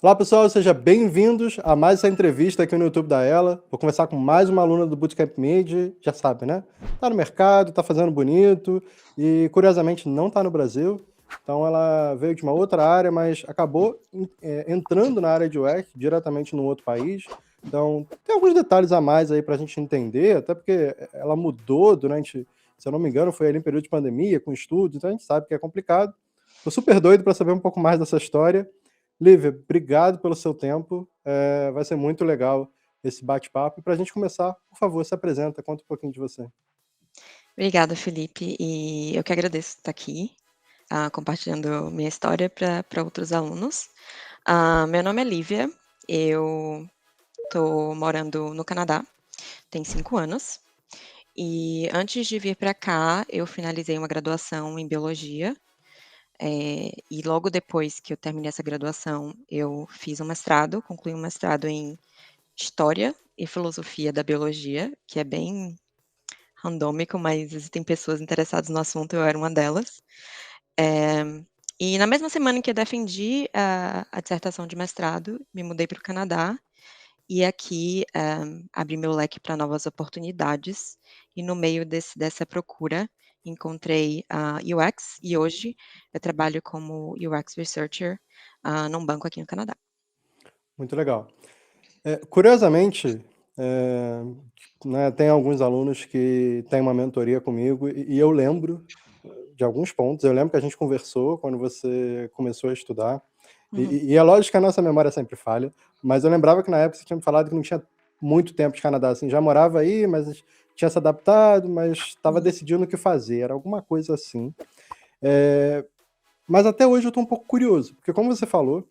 Olá pessoal, sejam bem-vindos a mais essa entrevista aqui no YouTube da Ela. Vou conversar com mais uma aluna do Bootcamp Mid, já sabe, né? Tá no mercado, tá fazendo bonito e curiosamente não tá no Brasil. Então ela veio de uma outra área, mas acabou entrando na área de UX diretamente num outro país. Então tem alguns detalhes a mais aí pra gente entender, até porque ela mudou durante, se eu não me engano, foi ali em período de pandemia, com estudos, então a gente sabe que é complicado. Tô super doido para saber um pouco mais dessa história. Lívia, obrigado pelo seu tempo. Vai ser muito legal esse bate-papo. E para a gente começar, por favor, se apresenta, conta um pouquinho de você. Obrigada, Felipe, e eu que agradeço estar aqui, compartilhando minha história para outros alunos. Meu nome é Lívia, eu estou morando no Canadá, tem 5 anos, e antes de vir para cá, eu finalizei uma graduação em biologia, e logo depois que eu terminei essa graduação, eu fiz um mestrado, concluí um mestrado em História e Filosofia da Biologia, que é bem randômico, mas existem pessoas interessadas no assunto, eu era uma delas. Eh, e na mesma semana que eu defendi a dissertação de mestrado, me mudei para o Canadá, e aqui, abri meu leque para novas oportunidades, e no meio dessa procura, encontrei a UX, e hoje eu trabalho como UX Researcher, num banco aqui no Canadá. Muito legal. Curiosamente, é, né, tem alguns alunos que têm uma mentoria comigo e eu lembro de alguns pontos. Eu lembro que a gente conversou quando você começou a estudar. Uhum. E é lógico que a nossa memória sempre falha, mas eu lembrava que na época você tinha me falado que não tinha muito tempo de Canadá, assim, já morava aí, mas tinha se adaptado, mas estava Uhum. decidindo o que fazer, era alguma coisa assim. É, mas até hoje eu estou um pouco curioso, porque como você falou,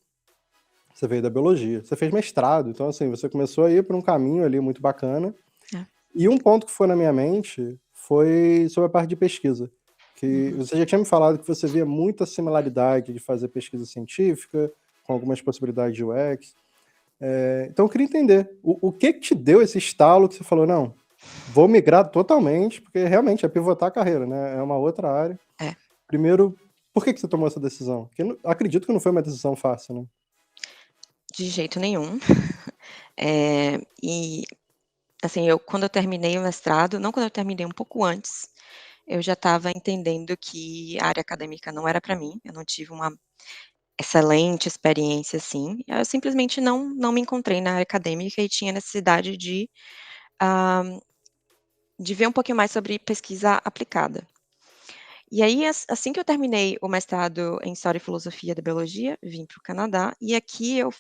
você veio da biologia, você fez mestrado, então assim, você começou a ir por um caminho ali muito bacana. É. E um ponto que foi na minha mente foi sobre a parte de pesquisa, que Uhum. você já tinha me falado que você via muita similaridade de fazer pesquisa científica com algumas possibilidades de UX. Então eu queria entender, o que que te deu esse estalo que você falou: "Não, vou migrar totalmente", porque realmente é pivotar a carreira, né, é uma outra área. É, Primeiro, por que que você tomou essa decisão? Porque acredito que não foi uma decisão fácil, né? de jeito nenhum. E assim, quando eu terminei o mestrado, não quando eu terminei, um pouco antes, eu já estava entendendo que a área acadêmica não era para mim, eu não tive uma excelente experiência, assim, eu simplesmente não me encontrei na área acadêmica e tinha necessidade ah, de ver um pouquinho mais sobre pesquisa aplicada. E aí, assim que eu terminei o mestrado em História e Filosofia da Biologia, vim para o Canadá, e aqui eu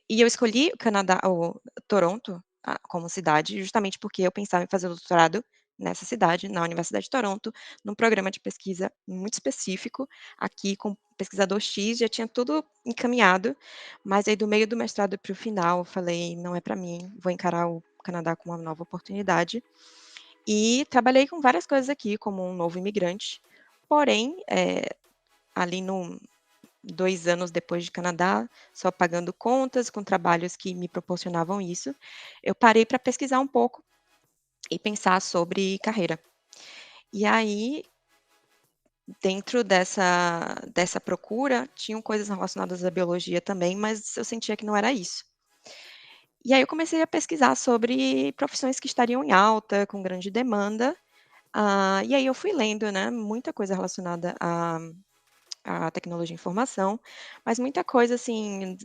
escolhi o Canadá, o Toronto, como cidade, justamente porque eu pensava em fazer o doutorado nessa cidade, na Universidade de Toronto, num programa de pesquisa muito específico, aqui com pesquisador X, já tinha tudo encaminhado, mas aí do meio do mestrado para o final, eu falei: "Não é para mim, vou encarar o Canadá como uma nova oportunidade". E trabalhei com várias coisas aqui, como um novo imigrante, porém, ali no 2 anos depois de Canadá, só pagando contas, com trabalhos que me proporcionavam isso, eu parei para pesquisar um pouco e pensar sobre carreira. E aí, dentro dessa procura, tinham coisas relacionadas à biologia também, mas eu sentia que não era isso. E aí eu comecei a pesquisar sobre profissões que estariam em alta, com grande demanda, e aí eu fui lendo, né, muita coisa relacionada à tecnologia de informação, mas muita coisa, assim,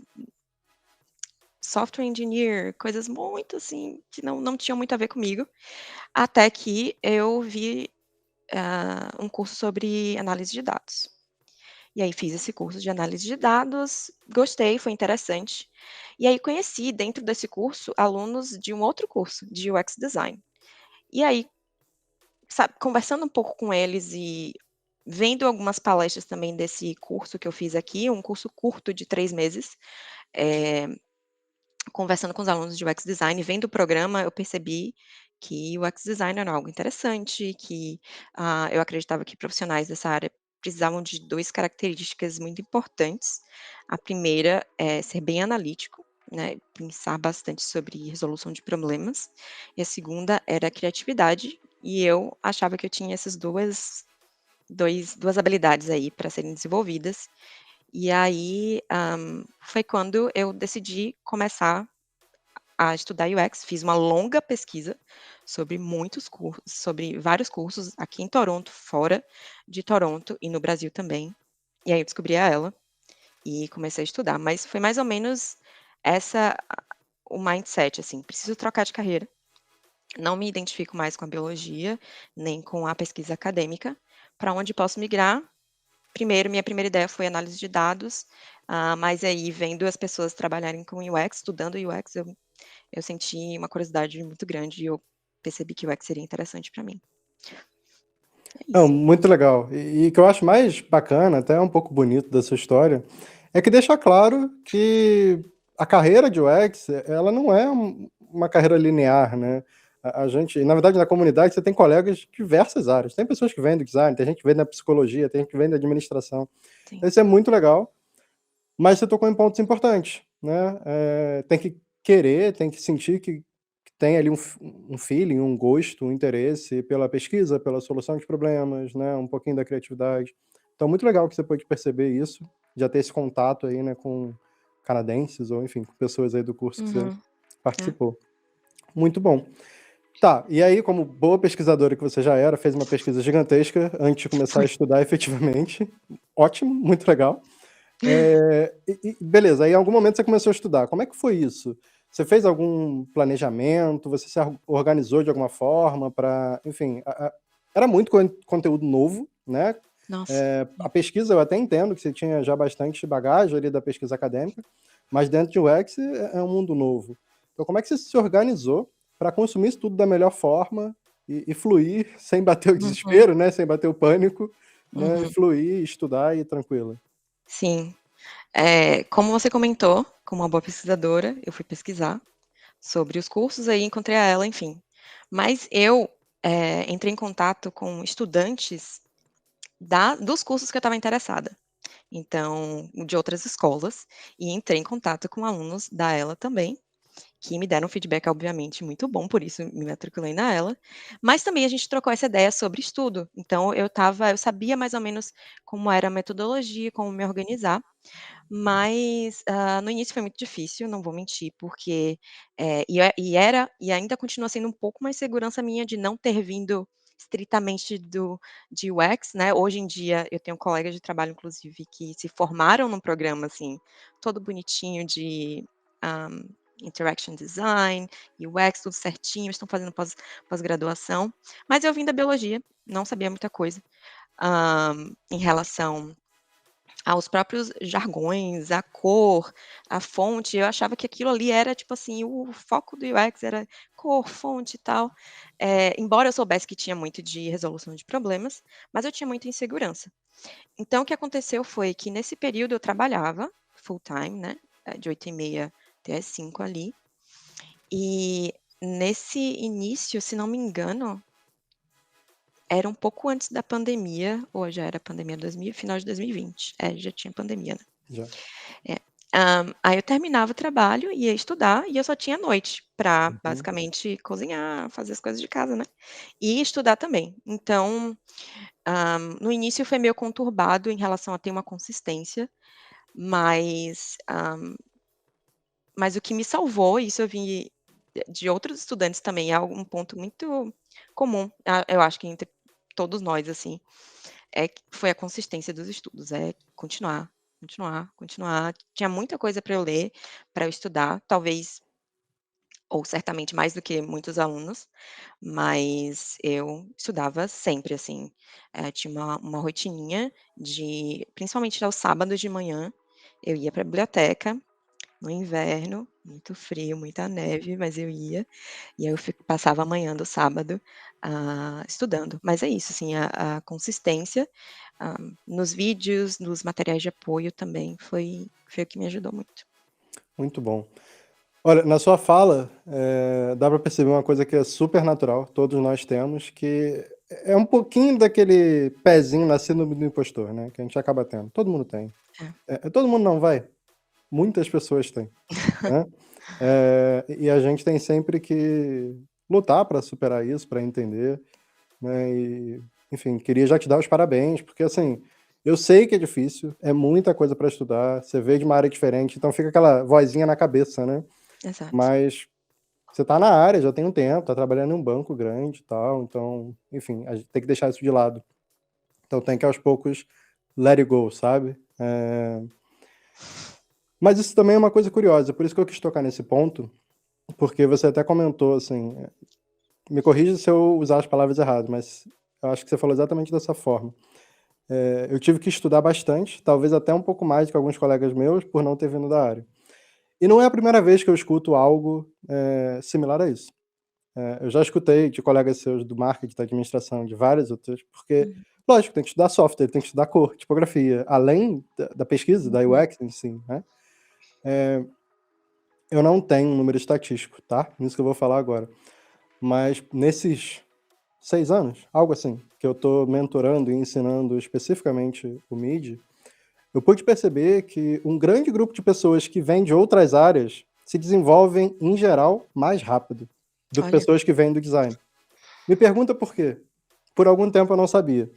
software engineer, coisas muito, assim, que não tinham muito a ver comigo, até que eu vi, um curso sobre análise de dados. E aí fiz esse curso de análise de dados, gostei, foi interessante. E aí conheci dentro desse curso alunos de um outro curso, de UX design. E aí, sabe, conversando um pouco com eles e vendo algumas palestras também desse curso que eu fiz aqui, um curso curto de 3 meses, eh conversando com os alunos de UX design, vendo o programa, eu percebi que o UX design era algo interessante, que, eu acreditava que profissionais dessa área precisavam de 2 características muito importantes. A primeira é ser bem analítico, né, pensar bastante sobre resolução de problemas, e a segunda era a criatividade, e eu achava que eu tinha essas 2 habilidades aí para serem desenvolvidas, E aí, foi quando eu decidi começar a estudar UX, fiz uma longa pesquisa sobre vários cursos aqui em Toronto, fora de Toronto e no Brasil também. E aí eu descobri a ela e comecei a estudar, mas foi mais ou menos essa o mindset, assim, preciso trocar de carreira, não me identifico mais com a biologia, nem com a pesquisa acadêmica, para onde posso migrar? Primeiro, minha primeira ideia foi análise de dados, mas aí vendo as pessoas trabalharem com UX, estudando UX, eu senti uma curiosidade muito grande e eu percebi que o UX seria interessante para mim. É Não, isso. muito legal. E o que eu acho mais bacana, até um pouco bonito da sua história, é que deixa claro que a carreira de UX, ela não é uma carreira linear, né? A gente, na verdade, na comunidade você tem colegas de diversas áreas. Tem pessoas que vêm do design, tem gente que vem da psicologia, tem gente que vem da administração. Sim. Isso é muito legal, mas você tocou em pontos importantes, né? Tem que querer, tem que sentir que tem ali um feeling, um gosto, um interesse pela pesquisa, pela solução de problemas, né, um pouquinho da criatividade. Então muito legal que você pôde perceber isso, já ter esse contato aí, né, com canadenses ou enfim, com pessoas aí do curso que você Uhum. É. participou. Muito bom. Tá, e aí como boa pesquisadora que você já era, fez uma pesquisa gigantesca antes de começar a Foi. estudar efetivamente. Ótimo, muito legal. Beleza, aí em algum momento você começou a estudar. Como é que foi isso? Você fez algum planejamento? Você se organizou de alguma forma para, enfim, era muito conteúdo novo, né? Nossa. A pesquisa eu até entendo que você tinha já bastante bagagem ali da pesquisa acadêmica, mas dentro de UX é um mundo novo. Então, como é que você se organizou para consumir isso tudo da melhor forma e fluir sem bater o Uhum, desespero, né? Sem bater o pânico, né? uhum. Fluir, estudar e ir tranquila. Sim. Como você comentou, como uma boa pesquisadora, eu fui pesquisar sobre os cursos, aí encontrei a ela, enfim. Mas eu, entrei em contato com estudantes dos cursos que eu estava interessada. Então, de outras escolas, e entrei em contato com alunos da ela também, que me deram um feedback, obviamente, muito bom, por isso me matriculei na ela. Mas também a gente trocou essa ideia sobre estudo. Então, eu sabia mais ou menos como era a metodologia, como me organizar. Mas, no início foi muito difícil, não vou mentir, porque, e ainda continua sendo um pouco uma insegurança minha de não ter vindo estritamente de UX, né. Hoje em dia eu tenho colegas de trabalho, inclusive, que se formaram num programa, assim, todo bonitinho de, hã, interaction design, UX, tudo certinho, estão fazendo pós-graduação, mas eu vim da biologia, não sabia muita coisa, em relação aos próprios jargões, a cor, a fonte, eu achava que aquilo ali era, tipo assim, o foco do UX era cor, fonte e tal. Embora eu soubesse que tinha muito de resolução de problemas, mas eu tinha muita insegurança. Então o que aconteceu foi que nesse período eu trabalhava full time, né, de 8h30 até às 5 ali, e nesse início, se não me engano, era um pouco antes da pandemia, ou já era pandemia 2000, final de 2020. Já tinha pandemia, né. Já. É. Aí eu terminava o trabalho, ia estudar e eu só tinha noite para Uhum. basicamente cozinhar, fazer as coisas de casa, né, e estudar também. Então, no início foi meio conturbado em relação a ter uma consistência, mas, o que me salvou, isso eu vi de outros estudantes também, é um ponto muito comum, eu acho que entre todos nós, assim, foi a consistência dos estudos, continuar, continuar, continuar. Tinha muita coisa para eu ler, para eu estudar, talvez ou certamente mais do que muitos alunos, mas eu estudava sempre, assim, tinha uma rotininha principalmente aos sábados de manhã, eu ia para a biblioteca, no inverno, muito frio, muita neve, mas eu ia, e aí eu passava a manhã do sábado, estudando. Mas é isso, assim, a consistência, nos vídeos, nos materiais de apoio também foi o que me ajudou muito. Muito bom. Olha, na sua fala, dá para perceber uma coisa que é super natural, todos nós temos, que é um pouquinho daquele pezinho na síndrome do impostor, né, que a gente acaba tendo. Todo mundo tem. É. Todo mundo não, vai, muitas pessoas têm, né. E a gente tem sempre que lutar para superar isso, para entender, né, enfim, queria já te dar os parabéns, porque assim, Eu sei que é difícil, é muita coisa para estudar, você veio de uma área diferente, então fica aquela vozinha na cabeça, né? Exato. Mas você tá na área, já tem um tempo, tá trabalhando em um banco grande e tal, então, enfim, a gente tem que deixar isso de lado. Então tem que aos poucos let it go, sabe? Mas isso também é uma coisa curiosa, por isso que eu quis tocar nesse ponto, porque você até comentou, assim, me corrija se eu usar as palavras erradas, mas eu acho que você falou exatamente dessa forma. Eu tive que estudar bastante, talvez até um pouco mais do que alguns colegas meus, por não ter vindo da área. E não é a primeira vez que eu escuto algo similar a isso. Eu já escutei de colegas seus do marketing, da administração, de várias outras, porque, Uhum, lógico, tem que estudar software, tem que estudar cor, tipografia, além da pesquisa, da uhum. UX em si, né? Eu não tenho um número estatístico, tá? Nisso que eu vou falar agora. Mas nesses 6 anos, algo assim, que eu tô mentorando e ensinando especificamente o MIDI, eu pude perceber que um grande grupo de pessoas que vêm de outras áreas se desenvolvem, em geral, mais rápido do que Olha, pessoas que vêm do design. Me pergunta por quê? Por algum tempo eu não sabia.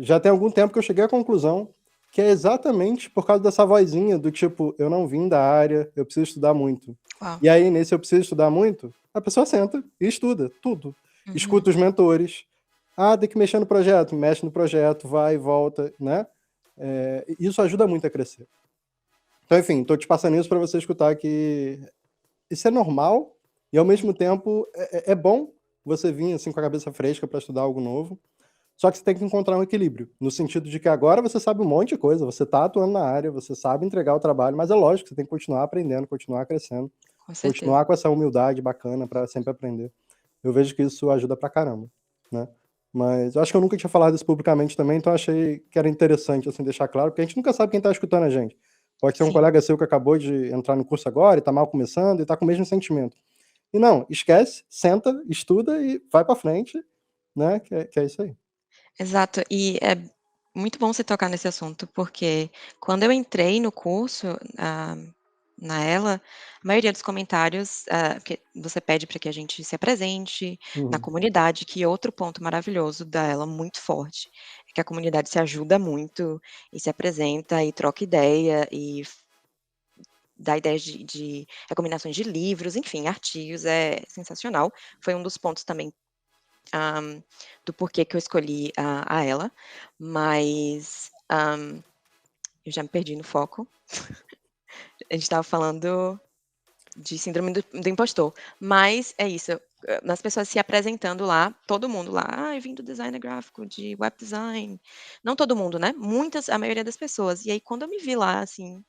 Já tem algum tempo que eu cheguei à conclusão que é exatamente por causa dessa vozinha do tipo, eu não vim da área, eu preciso estudar muito. uau. E aí, nesse eu preciso estudar muito, a pessoa senta e estuda tudo. Uhum. Escuta os mentores. Ah, tem que mexer no projeto, mexe no projeto, vai e volta, né? Isso ajuda muito a crescer. Então, enfim, tô te passando isso para você escutar que isso é normal e, ao mesmo tempo, é bom você vir assim com a cabeça fresca para estudar algo novo. Só que você tem que encontrar um equilíbrio, no sentido de que agora você sabe um monte de coisa, você está atuando na área, você sabe entregar o trabalho, mas é lógico, você tem que continuar aprendendo, continuar crescendo, Com certeza. continuar com essa humildade bacana para sempre aprender. Eu vejo que isso ajuda pra caramba, né. Mas eu acho que eu nunca tinha falado isso publicamente também, então achei que era interessante, assim, deixar claro, porque a gente nunca sabe quem tá escutando a gente. Pode ser um Sim, colega seu que acabou de entrar no curso agora e tá mal começando e tá com o mesmo sentimento. E não, esquece, senta, estuda e vai pra frente, né, que é isso aí. exato. E é muito bom você tocar nesse assunto, porque quando eu entrei no curso, na Ela, a maioria dos comentários, porque você pede para que a gente se apresente na Uhum. comunidade, que outro ponto maravilhoso da Ela, muito forte, é que a comunidade se ajuda muito e se apresenta e troca ideia e dá ideias de recomendações de livros, enfim, artigos, é sensacional. Foi um dos pontos também, do porquê que eu escolhi a Ela, mas, eu já me perdi no foco. A gente estava falando de síndrome do impostor, mas é isso, nas pessoas se apresentando lá, todo mundo lá: "Ah, eu vim do design gráfico, de web design", não todo mundo, né, a maioria das pessoas. E aí quando eu me vi lá, assim: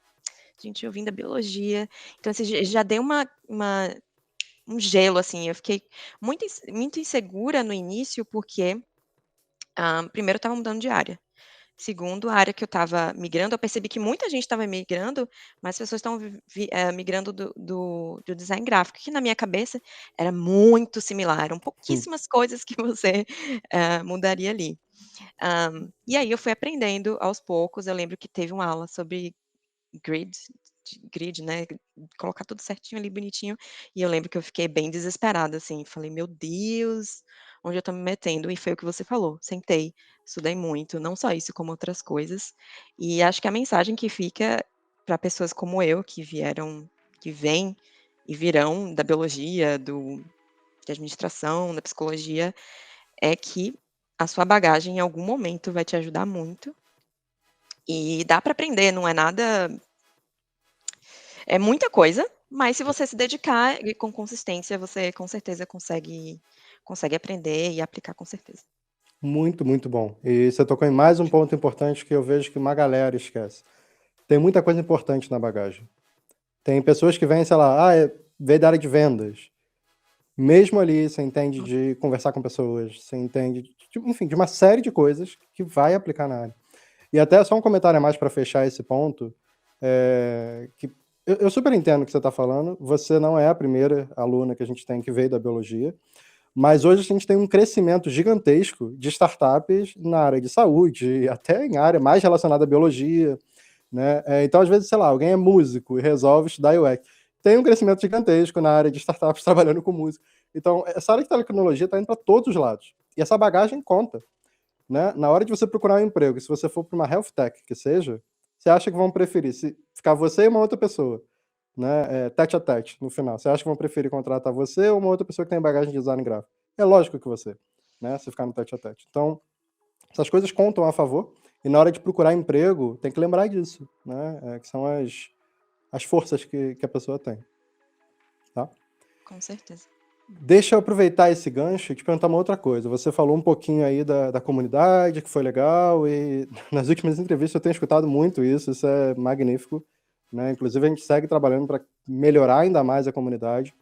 "Gente, eu vim da biologia", então assim, já deu um gelo, assim, eu fiquei muito insegura no início, porque, primeiro eu estava mudando de área. Segundo, a área que eu estava migrando, eu percebi que muita gente estava migrando, mas as pessoas estão migrando do design gráfico, que na minha cabeça era muito similar, eram Hum. pouquíssimas coisas que você, mudaria ali. E aí eu fui aprendendo aos poucos, eu lembro que teve uma aula sobre grid grid, né, colocar tudo certinho ali, bonitinho, e eu lembro que eu fiquei bem desesperada, assim, falei: "Meu Deus, onde eu tô me metendo?". E foi o que você falou, sentei, estudei muito, não só isso como outras coisas, e acho que a mensagem que fica para pessoas como eu, que vêm e virão da biologia, de administração, da psicologia, é que a sua bagagem em algum momento vai te ajudar muito, e dá para aprender, não é nada. É muita coisa, mas se você se dedicar e com consistência, você com certeza consegue aprender e aplicar com certeza. Muito, muito bom. E você tocou em mais um ponto importante que eu vejo que uma galera esquece. Tem muita coisa importante na bagagem. Tem pessoas que vêm, sei lá, veio da área de vendas. Mesmo ali, você entende de conversar com pessoas, você entende, enfim, de uma série de coisas que vai aplicar na área. E até só um comentário a mais para fechar esse ponto, que eu super entendo o que você está falando, você não é a primeira aluna que a gente tem que veio da biologia, mas hoje a gente tem um crescimento gigantesco de startups na área de saúde, até em área mais relacionada à biologia, né? Então, às vezes, sei lá, alguém é músico e resolve estudar UX. Tem um crescimento gigantesco na área de startups trabalhando com música. Então, essa área de tecnologia está indo para todos os lados. E essa bagagem conta. né? Na hora de você procurar um emprego, se você for para uma health tech que seja, você acha que vão preferir se ficar você e uma outra pessoa, né? Tete a tete no final. Você acha que vão preferir contratar você ou uma outra pessoa que tem bagagem de design gráfico? É lógico que você, né? Se ficar no tete a tete. Então, essas coisas contam a favor. E na hora de procurar emprego, tem que lembrar disso, né? Que são as forças que a pessoa tem, tá? Com certeza. Deixa eu aproveitar esse gancho e te perguntar uma outra coisa. Você falou um pouquinho aí da comunidade, que foi legal, e nas últimas entrevistas eu tenho escutado muito isso é magnífico, né? Inclusive a gente segue trabalhando para melhorar ainda mais a comunidade,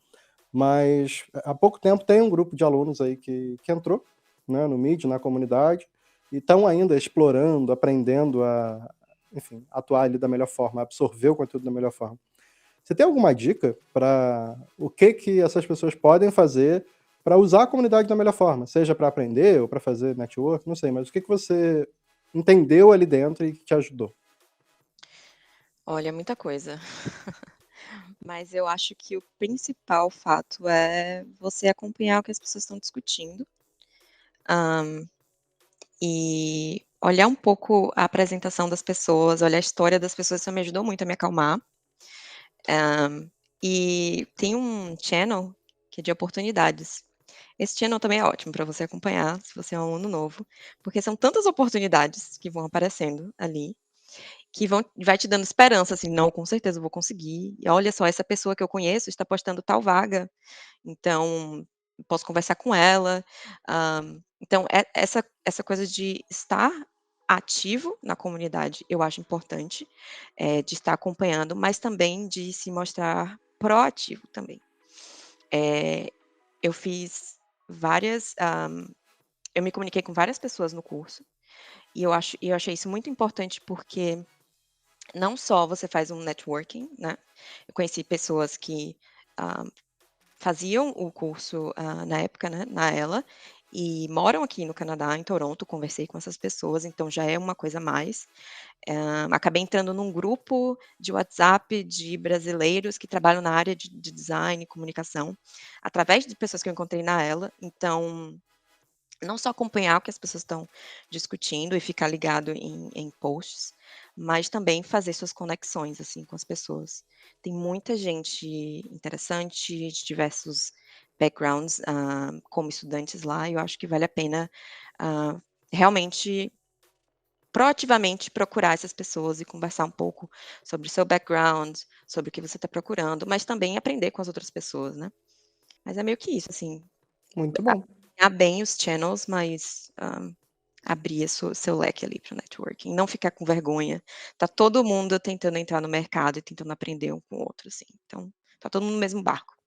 mas há pouco tempo tem um grupo de alunos aí que entrou, né, no Meet, na comunidade, e estão ainda explorando, aprendendo a, enfim, atuar ali da melhor forma, absorver o conteúdo da melhor forma. Você tem alguma dica para o que essas pessoas podem fazer para usar a comunidade da melhor forma? Seja para aprender ou para fazer network, não sei, mas o que você entendeu ali dentro e que te ajudou? Olha, muita coisa. Mas eu acho que o principal fato é você acompanhar o que as pessoas estão discutindo, hã, e olhar um pouco a apresentação das pessoas, olhar a história das pessoas, isso me ajudou muito a me acalmar. E tem um channel que é de oportunidades. Esse channel também é ótimo para você acompanhar, se você é um aluno novo, porque são tantas oportunidades que vão aparecendo ali, que vai te dando esperança, assim: "Não, com certeza eu vou conseguir. E olha só, essa pessoa que eu conheço está postando tal vaga, então posso conversar com ela". Então essa coisa de estar ativo na comunidade, eu acho importante, de estar acompanhando, mas também de se mostrar proativo também. Eh, eu fiz várias, eu me comuniquei com várias pessoas no curso, e eu achei isso muito importante, porque não só você faz um networking, né, eu conheci pessoas que, hã, faziam o curso, na época, né, na ela, e moram aqui no Canadá, em Toronto, conversei com essas pessoas, então já é uma coisa a mais. Acabei entrando num grupo de WhatsApp de brasileiros que trabalham na área de design e comunicação, através de pessoas que eu encontrei na ela, então não só acompanhar o que as pessoas estão discutindo e ficar ligado em posts, mas também fazer suas conexões, assim, com as pessoas. Tem muita gente interessante, de diversos backgrounds, como estudantes lá, e eu acho que vale a pena, realmente, proativamente procurar essas pessoas e conversar um pouco sobre o seu background, sobre o que você está procurando, mas também aprender com as outras pessoas, né. Mas é meio que isso, assim, Muito bom. acompanhar bem os channels, mas, abrir a seu leque ali para o networking, não ficar com vergonha. Tá todo mundo tentando entrar no mercado e tentando aprender um com o outro, assim, então tá todo mundo no mesmo barco.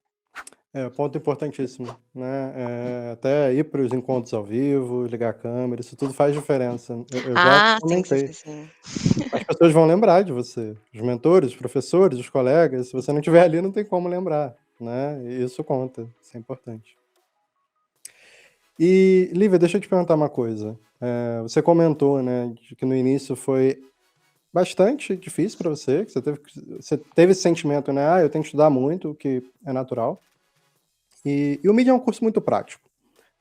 Ponto importantíssimo, né? Até ir para os encontros ao vivo, ligar a câmera, isso tudo faz diferença. Eu já Ah, sim, sim, sim, comentei. sim. As pessoas vão lembrar de você, os mentores, os professores, os colegas. Se você não estiver ali, não tem como lembrar, né? E isso conta, isso é importante. E, Lívia, deixa eu te perguntar uma coisa. Você comentou, né, de que no início foi bastante difícil para você, que você teve esse sentimento, né? Eu tenho que estudar muito, o que é natural. E o Media é um curso muito prático.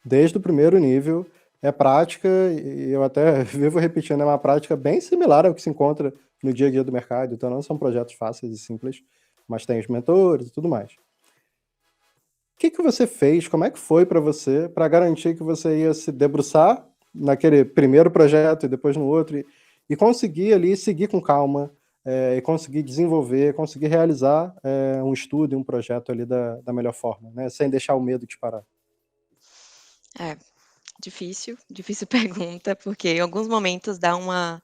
Desde o primeiro nível é prática, e eu até vivo repetindo, é uma prática bem similar ao que se encontra no dia a dia do mercado. Então não são projetos fáceis e simples, mas tem os mentores e tudo mais. O que você fez? Como é que foi para você, para garantir que você ia se debruçar naquele primeiro projeto e depois no outro e conseguir ali seguir com calma, e conseguir desenvolver, conseguir realizar, um estudo e um projeto ali da melhor forma, né, sem deixar o medo te parar? É, difícil pergunta, porque em alguns momentos dá uma: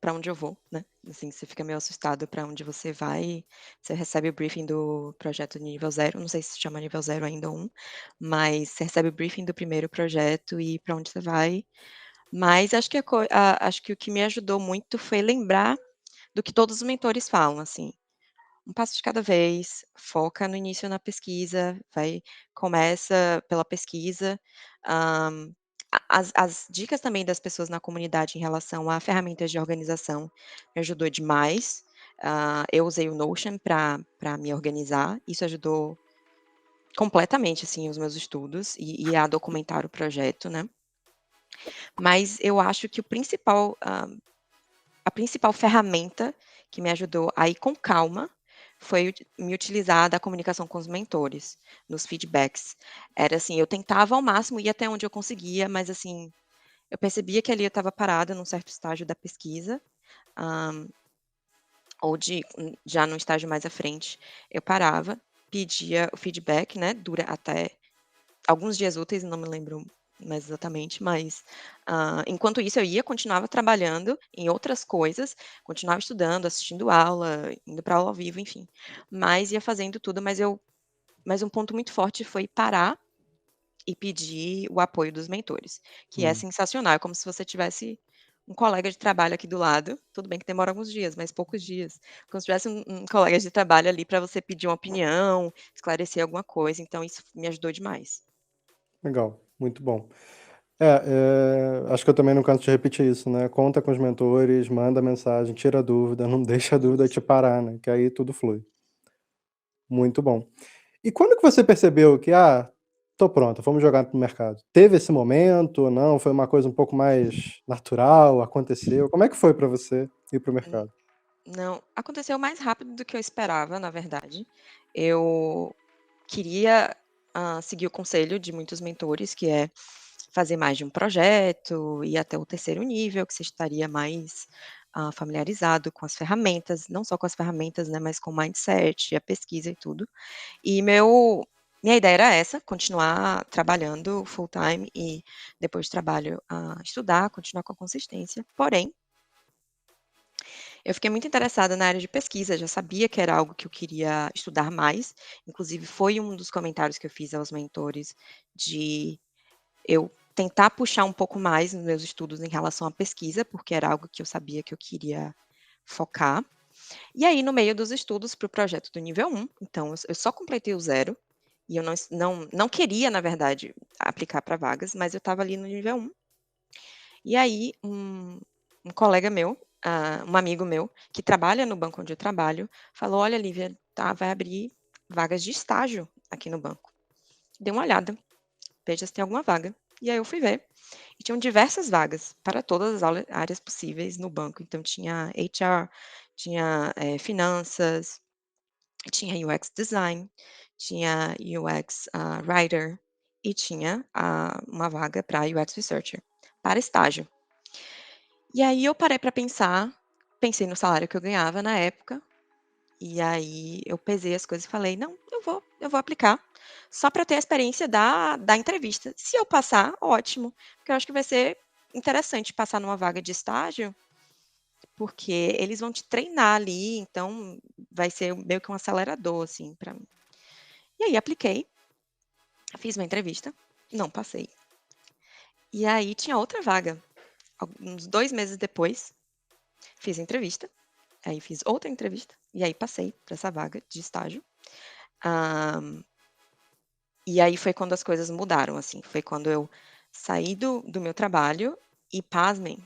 "Pra onde eu vou?", né, assim, você fica meio assustado pra onde você vai, você recebe o briefing do projeto nível zero, não sei se chama nível zero ainda ou 1, mas você recebe o briefing do primeiro projeto e pra onde você vai. Mas acho que acho que o que me ajudou muito foi lembrar do que todos os mentores falam, assim: um passo de cada vez, foca no início na pesquisa, começa pela pesquisa. hã, as dicas também das pessoas na comunidade em relação a ferramentas de organização me ajudou demais. Eu usei o Notion para me organizar, isso ajudou completamente, assim, os meus estudos e a documentar o projeto, né. Mas eu acho que a principal ferramenta que me ajudou a ir com calma foi me utilizar da comunicação com os mentores, nos feedbacks. Era assim, eu tentava ao máximo ir até onde eu conseguia, mas assim, eu percebia que ali eu estava parada num certo estágio da pesquisa, hã, ou já num estágio mais à frente, eu parava, pedia o feedback, né, dura até alguns dias úteis, não me lembro mais exatamente, mas, enquanto isso eu continuava trabalhando em outras coisas, continuava estudando, assistindo aula, indo para aula ao vivo, enfim, mas ia fazendo tudo, mas um ponto muito forte foi parar e pedir o apoio dos mentores, que é Hum, sensacional, é como se você tivesse um colega de trabalho aqui do lado, tudo bem que demora alguns dias, mas poucos dias, como se tivesse um colega de trabalho ali para você pedir uma opinião, esclarecer alguma coisa, então isso me ajudou demais. legal, muito bom. Acho que eu também não canso de repetir isso, né, conta com os mentores, manda mensagem, tira dúvida, não deixa a dúvida te Isso. parar, né, que aí tudo flui. Muito bom. E quando que você percebeu que: "Ah, tô pronta, vamos jogar para o mercado"? Teve esse momento ou não? Foi uma coisa um pouco mais natural, aconteceu? Como é que foi para você ir para o Hum, mercado? não, aconteceu mais rápido do que eu esperava, na verdade. Eu queria, seguir o conselho de muitos mentores, que é fazer mais de um projeto, ir até o terceiro nível, que você estaria mais, familiarizado com as ferramentas, não só com as ferramentas, né, mas com o mindset, a pesquisa e tudo. E minha ideia era essa, continuar trabalhando full time e depois de trabalho, estudar, continuar com a consistência. Porém, eu fiquei muito interessada na área de pesquisa, já sabia que era algo que eu queria estudar mais, inclusive foi um dos comentários que eu fiz aos mentores, de eu tentar puxar um pouco mais nos meus estudos em relação à pesquisa, porque era algo que eu sabia que eu queria focar. E aí, no meio dos estudos para o projeto do nível 1, então eu só completei o zero, e eu não queria, na verdade, aplicar para vagas, mas eu estava ali no nível 1. E aí, um colega meu, um amigo meu, que trabalha no banco onde eu trabalho, falou: "Olha, Lívia, tá, vai abrir vagas de estágio aqui no banco. Dê uma olhada, veja se tem alguma vaga". E aí eu fui ver, e tinham diversas vagas para todas as áreas possíveis no banco. Então tinha HR, tinha, finanças, tinha UX design, tinha UX, writer e tinha, uma vaga para UX researcher, para estágio. E aí eu parei para pensar, pensei no salário que eu ganhava na época, e aí eu pesei as coisas e falei: "Não, eu vou aplicar, só para ter a experiência da entrevista. Se eu passar, ótimo, porque eu acho que vai ser interessante passar numa vaga de estágio, porque eles vão te treinar ali, então vai ser meio que um acelerador, assim, para mim". E aí apliquei, fiz uma entrevista, não passei. E aí tinha outra vaga, uns 2 meses depois, fiz a entrevista. Aí fiz outra entrevista, e aí passei para essa vaga de estágio. Ah, e aí foi quando as coisas mudaram, assim, foi quando eu saí do meu trabalho e, pasmem,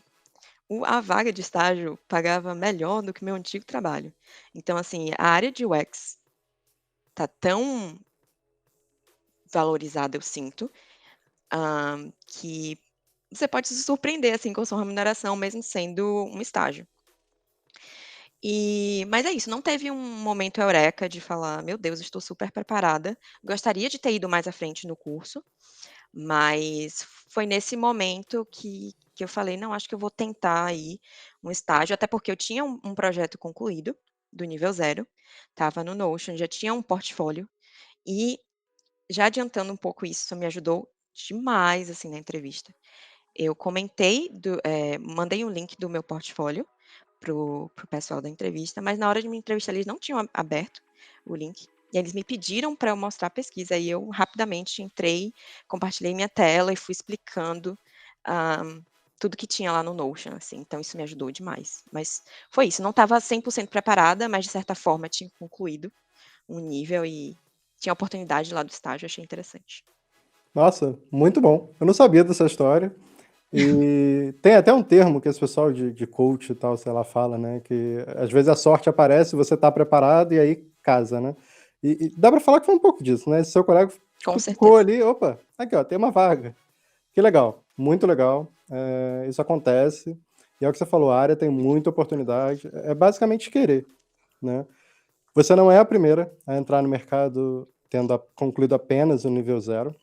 a vaga de estágio pagava melhor do que o meu antigo trabalho. Então, assim, a área de UX tá tão valorizada, eu sinto, que você pode se surpreender, assim, com a sua remuneração, mesmo sendo um estágio. Mas é isso, não teve um momento eureka de falar: "Meu Deus, estou super preparada". Gostaria de ter ido mais à frente no curso, mas foi nesse momento que eu falei: "Não, acho que eu vou tentar aí um estágio", até porque eu tinha um projeto concluído, do nível zero, estava no Notion, já tinha um portfólio, e já adiantando um pouco isso me ajudou demais, assim, na entrevista. Eu comentei mandei um link do meu portfólio para o pessoal da entrevista, mas na hora de me entrevistar eles não tinham aberto o link, e eles me pediram para eu mostrar a pesquisa, e eu rapidamente entrei, compartilhei minha tela e fui explicando, hã, tudo que tinha lá no Notion, assim, então isso me ajudou demais. Mas foi isso, não estava 100% preparada, mas de certa forma tinha concluído um nível e tinha a oportunidade lá do estágio, achei interessante. Nossa, muito bom. Eu não sabia dessa história. E tem até um termo que esse pessoal de coach e tal, sei lá, fala, né, que às vezes a sorte aparece, você tá preparado e aí casa, né. E dá pra falar que foi um pouco disso, né, esse seu colega Com cutucou certeza. ali: "Opa, aqui ó, tem uma vaga". Que legal, muito legal. isso acontece. E é o que você falou, a área tem muita oportunidade. É basicamente querer, né? Você não é a primeira a entrar no mercado tendo concluído apenas o nível 0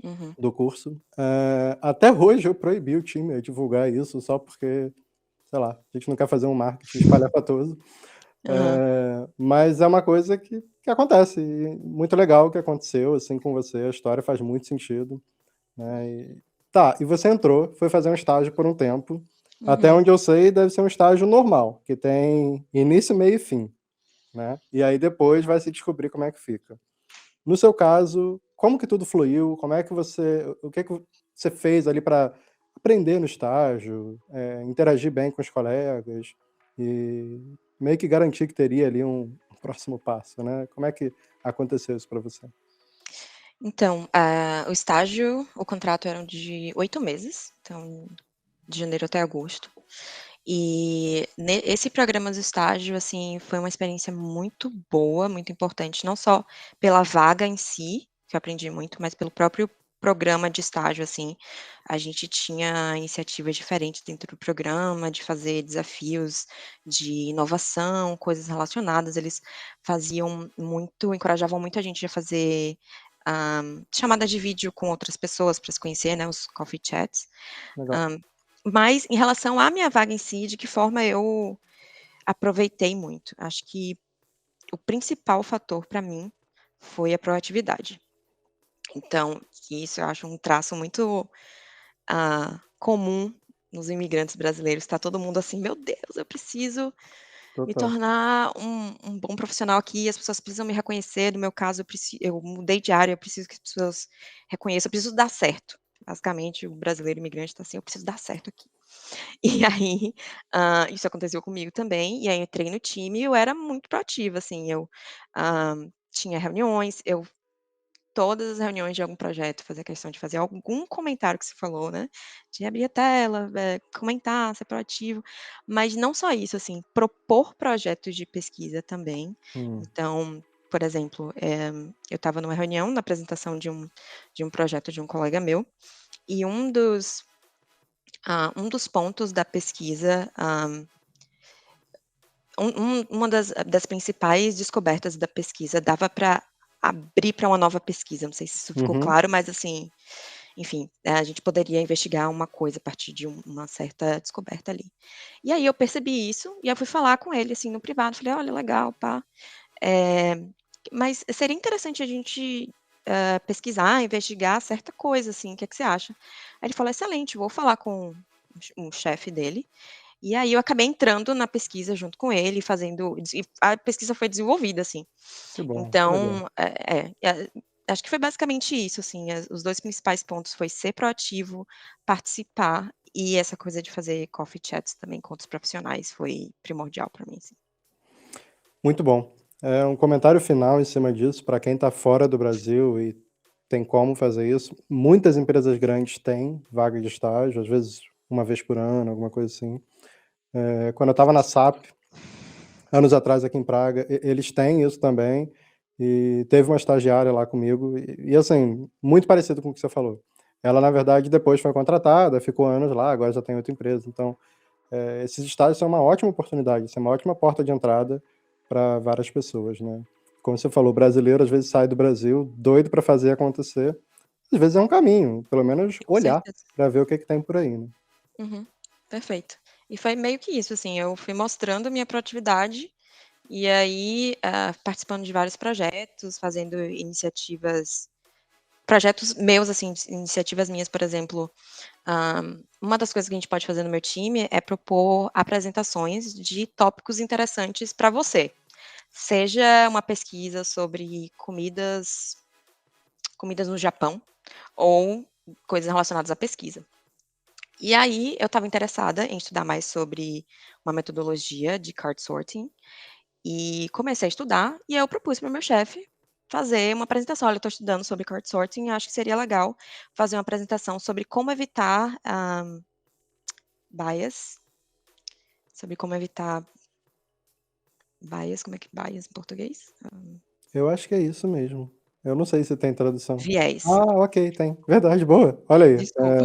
Uhum. do curso. Até hoje eu proibi o time a divulgar isso só porque, sei lá, a gente não quer fazer um marketing espalhafatoso. Aham. Mas é uma coisa que acontece, e muito legal que aconteceu, assim, com você, a história faz muito sentido, né, e você entrou, foi fazer um estágio por um tempo, até Uhum. onde eu sei deve ser um estágio normal, que tem início, meio e fim, né, e aí depois vai se descobrir como é que fica. No seu caso, como que tudo fluiu? Como é que o que você fez ali para aprender no estágio, interagir bem com os colegas e meio que garantir que teria ali um próximo passo, né? Como é que aconteceu isso para você? Então, o estágio, o contrato eram de 8 meses, então de janeiro até agosto. E esse programa do estágio, assim, foi uma experiência muito boa, muito importante, não só pela vaga em si, que eu aprendi muito, mas pelo próprio programa de estágio, assim. A gente tinha iniciativas diferentes dentro do programa, de fazer desafios de inovação, coisas relacionadas. Eles faziam muito, encorajavam muito a gente a fazer chamadas de vídeo com outras pessoas para se conhecer, né, os coffee chats. Legal. Hã, mas em relação à minha vaga em si, de que forma eu aproveitei muito. Acho que o principal fator para mim foi a proatividade. Então, que isso eu acho um traço muito, comum nos imigrantes brasileiros. Está todo mundo assim: "Meu Deus, eu preciso me Total. tornar um bom profissional aqui, as pessoas precisam me reconhecer, no meu caso eu mudei de área, eu preciso que as pessoas reconheçam, eu preciso dar certo". Basicamente o brasileiro imigrante está assim: "Eu preciso dar certo aqui". E aí, isso aconteceu comigo também, e aí eu entrei no time e eu era muito proativa, assim, tinha reuniões, todas as reuniões de algum projeto, fazia questão de fazer algum comentário que você falou, né, de abrir a tela, comentar, ser proativo, mas não só isso, assim, propor projetos de pesquisa também. Hum. Então, por exemplo, eu estava numa reunião na apresentação de um projeto de um colega meu, e um dos pontos da pesquisa, uma das principais descobertas da pesquisa dava para abrir para uma nova pesquisa, não sei se isso ficou Uhum. claro, mas assim, enfim, a gente poderia investigar uma coisa a partir de uma certa descoberta ali. E aí eu percebi isso, e eu fui falar com ele, assim, no privado, falei: "Olha, legal, pá, eh, mas seria interessante a gente, pesquisar, investigar certa coisa, assim, o que é que você acha?". Aí ele falou: "Excelente, vou falar com o chefe dele". E aí eu acabei entrando na pesquisa junto com ele, fazendo e a pesquisa foi desenvolvida, assim. Que bom, que legal. Então, acho que foi basicamente isso, assim, os 2 principais pontos foi ser proativo, participar e essa coisa de fazer coffee chats também com outros profissionais foi primordial para mim, assim. Muito bom. Um comentário final em cima disso, para quem está fora do Brasil e tem como fazer isso. Muitas empresas grandes têm vaga de estágio, às vezes uma vez por ano, alguma coisa assim. Quando eu estava na SAP, anos atrás aqui em Praga, eles têm isso também, e teve uma estagiária lá comigo, assim, muito parecido com o que você falou. Ela, na verdade, depois foi contratada, ficou anos lá, agora já tem outra empresa. Então, esses estágios são uma ótima oportunidade, isso é uma ótima porta de entrada para várias pessoas, né. Como você falou, o brasileiro às vezes sai do Brasil doido para fazer acontecer, às vezes é um caminho, pelo menos Com olhar certeza. para ver o que que tem por aí, né. Uhum. Perfeito. E foi meio que isso, assim, eu fui mostrando minha proatividade, e aí, participando de vários projetos, fazendo iniciativas projetos meus, assim, iniciativas minhas, por exemplo, uma das coisas que a gente pode fazer no meu time é propor apresentações de tópicos interessantes para você. Seja uma pesquisa sobre comidas no Japão ou coisas relacionadas à pesquisa. E aí eu estava interessada em estudar mais sobre uma metodologia de card sorting e comecei a estudar, e aí eu propus para o meu chefe fazer uma apresentação: "Olha, eu estou estudando sobre card sorting, acho que seria legal fazer uma apresentação sobre como evitar, bias, sobre como evitar bias, como é que bias em português? Eu acho que é isso mesmo. Eu não sei se tem tradução. Viés, Ah, ok, tem. Verdade, boa. Olha aí. desculpa.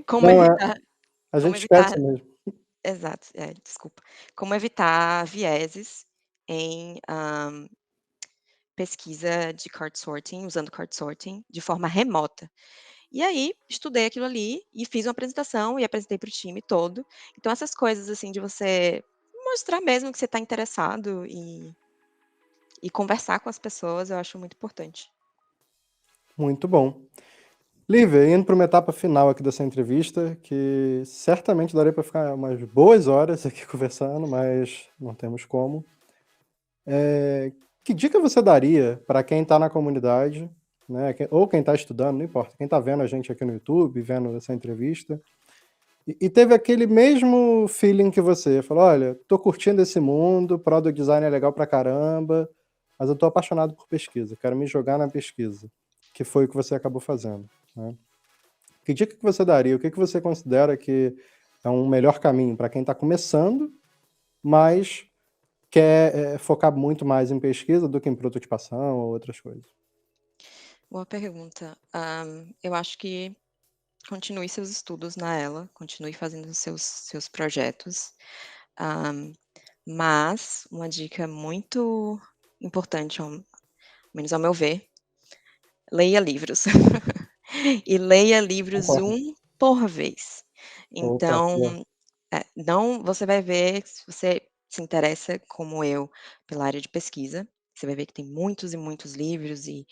Como Não é evitar. A Como gente esquece evitar mesmo. exato, desculpa. Como evitar vieses em, pesquisa de card sorting, usando card sorting, de forma remota. E aí, estudei aquilo ali e fiz uma apresentação e apresentei para o time todo. Então essas coisas, assim, de você mostrar mesmo que você está interessado e conversar com as pessoas, eu acho muito importante. Muito bom. Lívia, indo para uma etapa final aqui dessa entrevista, que certamente daria para ficar umas boas horas aqui conversando, mas não temos como. Que dica você daria para quem está na comunidade, né, ou quem está estudando, não importa, quem está vendo a gente aqui no YouTube, vendo essa entrevista, e teve aquele mesmo feeling que você, falou, olha, tô curtindo esse mundo, product design é legal pra caramba, mas eu tô apaixonado por pesquisa, quero me jogar na pesquisa, que foi o que você acabou fazendo, né? Que dica que você daria? O que você considera que é um melhor caminho para quem está começando, mas quer focar muito mais em pesquisa do que em prototipação ou outras coisas? Boa pergunta. Eu acho que continue seus estudos na ela, continue fazendo os seus projetos. Hã, mas uma dica muito importante, ao menos ao meu ver, leia livros. E leia livros Concordo. um por vez. Opa, boa. Então, não você vai ver, se você se interessa, como eu, pela área de pesquisa, você vai ver que tem muitos e muitos livros e,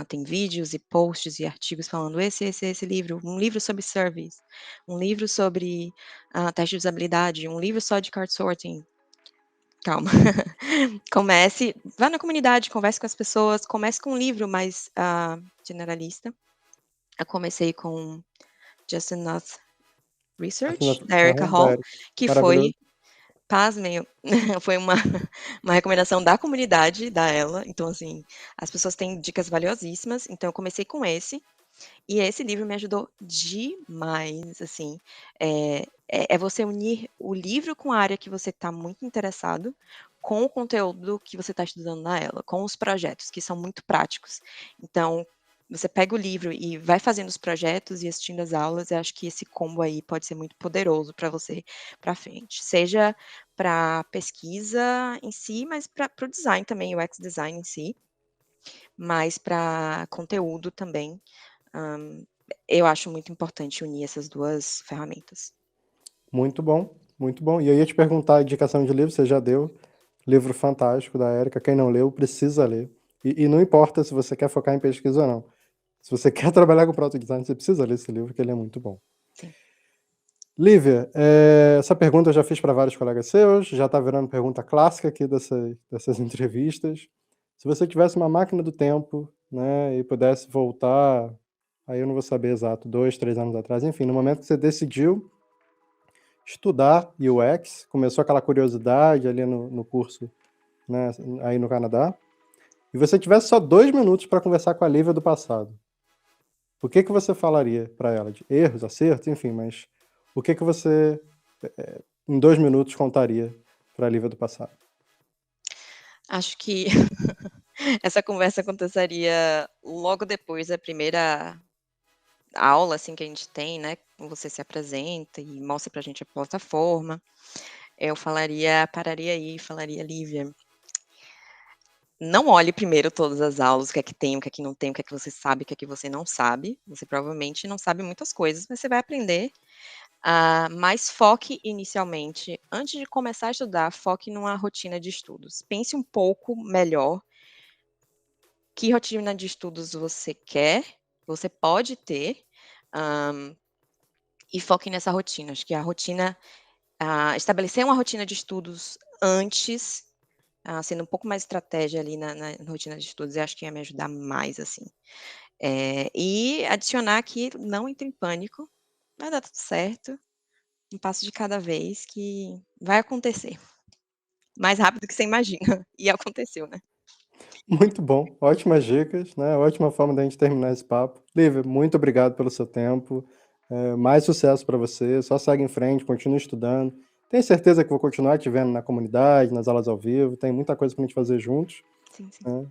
tem vídeos e posts e artigos falando esse livro, um livro sobre surveys, um livro sobre, teste de usabilidade, um livro só de card sorting. Calma. Comece vá na comunidade, converse com as pessoas, comece com um livro mais, generalista. Eu comecei com Just Enough Research, da Erica Aham, da Hall, Erica. que foi, Maravilhoso. pasmem, foi uma recomendação da comunidade, da ela, então, assim, as pessoas têm dicas valiosíssimas, então eu comecei com esse, e esse livro me ajudou demais, assim, é você unir o livro com a área que você está muito interessado, com o conteúdo que você está estudando na ela, com os projetos, que são muito práticos. Então, você pega o livro e vai fazendo os projetos e assistindo as aulas, eu acho que esse combo aí pode ser muito poderoso para você para frente, seja para pesquisa em si, mas para o design também, o UX design em si, mas para conteúdo também. Hã, eu acho muito importante unir essas 2 ferramentas. Muito bom, muito bom. E eu ia te perguntar a indicação de livro, você já deu. Livro fantástico da Érica. Quem não leu, precisa ler. E não importa se você quer focar em pesquisa ou não. Se você quer trabalhar com product design, você precisa ler esse livro, que ele é muito bom. Sim. Lívia, essa pergunta eu já fiz para vários colegas seus, já está virando pergunta clássica aqui dessas entrevistas. Se você tivesse uma máquina do tempo, né, e pudesse voltar, aí eu não vou saber exato, 2, 3 anos atrás, enfim, no momento que você decidiu estudar UX, começou aquela curiosidade ali no curso, né, aí no Canadá, e você tivesse só 2 minutos para conversar com a Lívia do passado, o que você falaria para ela? De erros, acertos, enfim, mas o que você, em 2 minutos, contaria para a Lívia do passado? Acho que essa conversa aconteceria logo depois da primeira aula, assim, que a gente tem, né, você se apresenta e mostra pra gente a plataforma. Eu pararia aí e falaria: "Lívia, não olhe primeiro todas as aulas, o que é que tem, o que é que não tem, o que é que você sabe, o que é que você não sabe. Você provavelmente não sabe muitas coisas, mas você vai aprender, mas foque inicialmente, antes de começar a estudar, foque numa rotina de estudos. Pense um pouco melhor que rotina de estudos você quer, você pode ter, hã, e foque nessa rotina. Acho que a rotina estabelecer uma rotina de estudos antes, sendo um pouco mais estratégia ali na rotina de estudos, eu acho que ia me ajudar mais, assim. E adicionar que não entre em pânico, vai dar tudo certo, um passo de cada vez que vai acontecer, mais rápido que você imagina, e aconteceu, né. Muito bom, ótimas dicas, né, ótima forma da gente terminar esse papo. Lívia, muito obrigado pelo seu tempo, mais sucesso para você, só segue em frente, continue estudando. Tenho certeza que vou continuar te vendo na comunidade, nas aulas ao vivo, tem muita coisa para a gente fazer juntos, Sim, sim. né.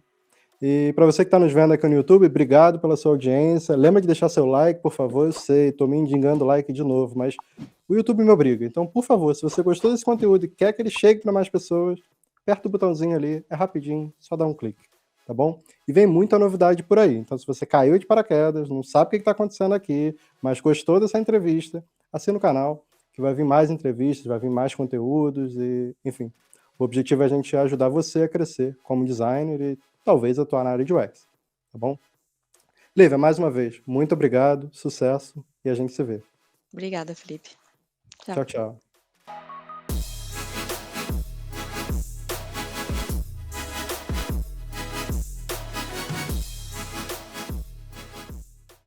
E para você que está nos vendo aqui no YouTube, obrigado pela sua audiência. Lembra de deixar seu like, por favor. Eu sei, estou me indicando like de novo, mas o YouTube me obriga. Então, por favor, se você gostou desse conteúdo e quer que ele chegue para mais pessoas, aperta o botãozinho ali, é rapidinho, só dá um clique, tá bom? E vem muita novidade por aí. Então, se você caiu de paraquedas, não sabe o que está acontecendo aqui, mas gostou dessa entrevista, assina o canal, que vai vir mais entrevistas, vai vir mais conteúdos e, enfim. O objetivo é a gente ajudar você a crescer como designer e talvez atuar na área de UX, tá bom? Lívia, mais uma vez, muito obrigado, sucesso e a gente se vê. Obrigada, Felipe. Tchau. Tchau, tchau.